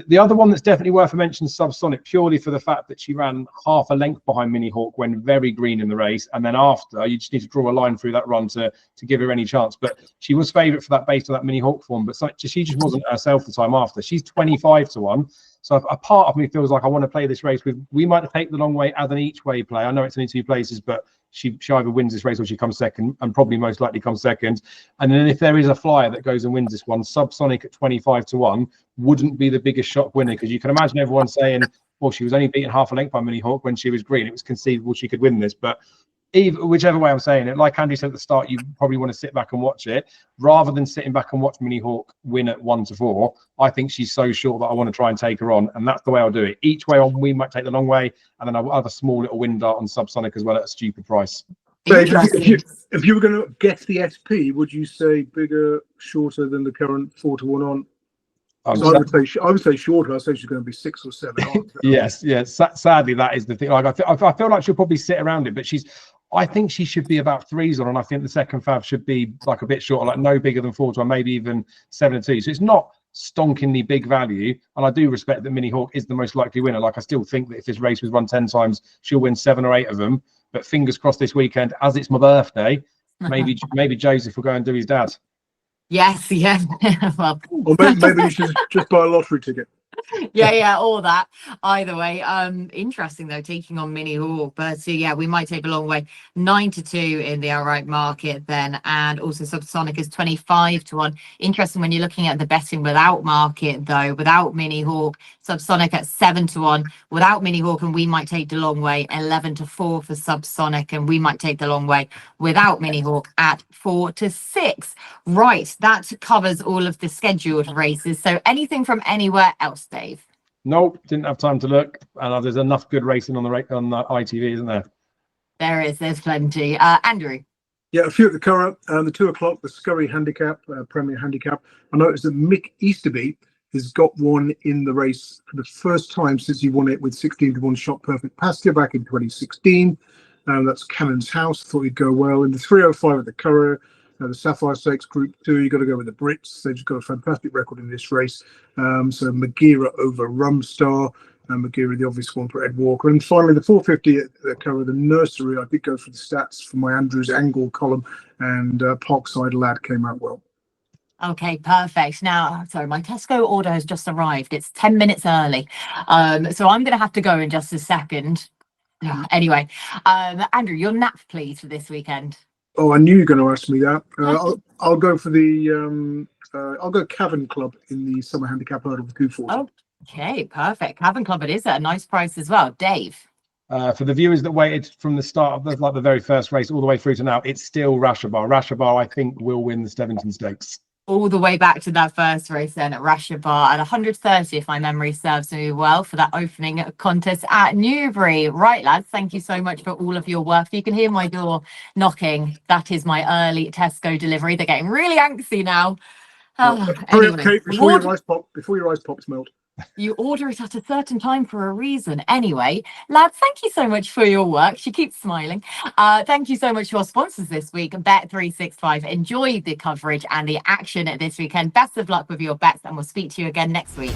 Speaker 2: The other one that's definitely worth a mention is Subsonic, purely for the fact that she ran half a length behind Mini Hawk when very green in the race. And then after, you just need to draw a line through that run to give her any chance. But she was favourite for that based on that Mini Hawk form. But she just wasn't herself the time after. She's 25 to 1. So a part of me feels like I want to play this race with, we might take the long way as an each way play. I know it's only 2 places, but she either wins this race or she comes second, and probably most likely comes second. And then if there is a flyer that goes and wins this one, Subsonic at 25 to 1 wouldn't be the biggest shock winner, because you can imagine everyone saying, well, she was only beaten half a length by Mini Hawk when she was green. It was conceivable she could win this. But whichever way I'm saying it, like Andy said at the start, you probably want to sit back and watch it rather than sitting back and watch Mini Hawk win at 1 to 4. I think she's so short that I want to try and take her on, and that's the way I'll do it. Each way on, we might take the long way, and then I'll have a small little win dart on Subsonic as well at a stupid price.
Speaker 3: So if you were going to guess the SP, would you say bigger, shorter than the current 4 to 1 on? So I would say shorter. I'd say she's going to be 6 or 7 on.
Speaker 2: Yes. Sadly, that is the thing. Like I feel like she'll probably sit around it, but I think she should be about 3s on, and I think the second fab should be like a bit shorter, like no bigger than 4 to 1, maybe even 7 and 2. So it's not stonkingly big value, and I do respect that Mini Hawk is the most likely winner. Like I still think that if this race was run 10 times, she'll win 7 or 8 of them. But fingers crossed this weekend, as it's my birthday, maybe Joseph will go and do his dad.
Speaker 1: Yes, yeah. Well,
Speaker 3: or maybe you should just buy a lottery ticket.
Speaker 1: Yeah, all that. Either way, interesting though, taking on Mini Hawk. But yeah, we might take a long way. 9 to 2 in the outright market then, and also Subsonic is 25 to 1. Interesting when you're looking at the betting without market though, without Mini Hawk, Subsonic at 7 to 1, without Mini Hawk, and we might take the long way. 11 to 4 for Subsonic, and we might take the long way without Mini Hawk at 4 to 6. Right, that covers all of the scheduled races. So anything from anywhere else, Dave?
Speaker 2: Nope, didn't have time to look. And there's enough good racing on the ITV, isn't there?
Speaker 1: There's plenty. Andrew?
Speaker 3: Yeah, a few at the Curragh. The 2 o'clock, the Scurry Handicap, Premier Handicap. I noticed that Mick Easterby has got one in the race for the first time since he won it with 16 to 1 shot perfect pasture back in 2016. That's Cannon's House. Thought he'd go well. In the 305 at the Curragh, the Sapphire Stakes Group 2, you've got to go with the Brits. They've just got a fantastic record in this race. So Magira over Rumstar, and Magira the obvious one for Ed Walker. And finally, the 450 at the Curragh, the Nursery. I did go for the stats for my Andrews Angle column, and Parkside Lad came out well.
Speaker 1: Okay, perfect. Now, sorry, my Tesco order has just arrived. It's 10 minutes early. So I'm going to have to go in just a second. Anyway, Andrew, your nap, please, for this weekend.
Speaker 3: Oh, I knew you were going to ask me that. I'll go for the I'll go Cavern Club in the Summer Handicap Hurdle for 240.
Speaker 1: Okay, perfect. Cavern Club it is at a nice price as well. Dave?
Speaker 2: For the viewers that waited from the start of the very first race all the way through to now, it's still Rashabar. Rashabar, I think, will win the Steventon Stakes.
Speaker 1: All the way back to that first race then at Rashabar at 130, if my memory serves me well, for that opening contest at Newbury. Right, lads, thank you so much for all of your work. You can hear my door knocking. That is my early Tesco delivery. They're getting really angsty now.
Speaker 3: Hurry up, Kate, before your ice pops melt.
Speaker 1: You order it at a certain time for a reason. Anyway, lads, thank you so much for your work. She keeps smiling. Thank you so much to our sponsors this week, Bet365. Enjoy the coverage and the action this weekend. Best of luck with your bets, and we'll speak to you again next week.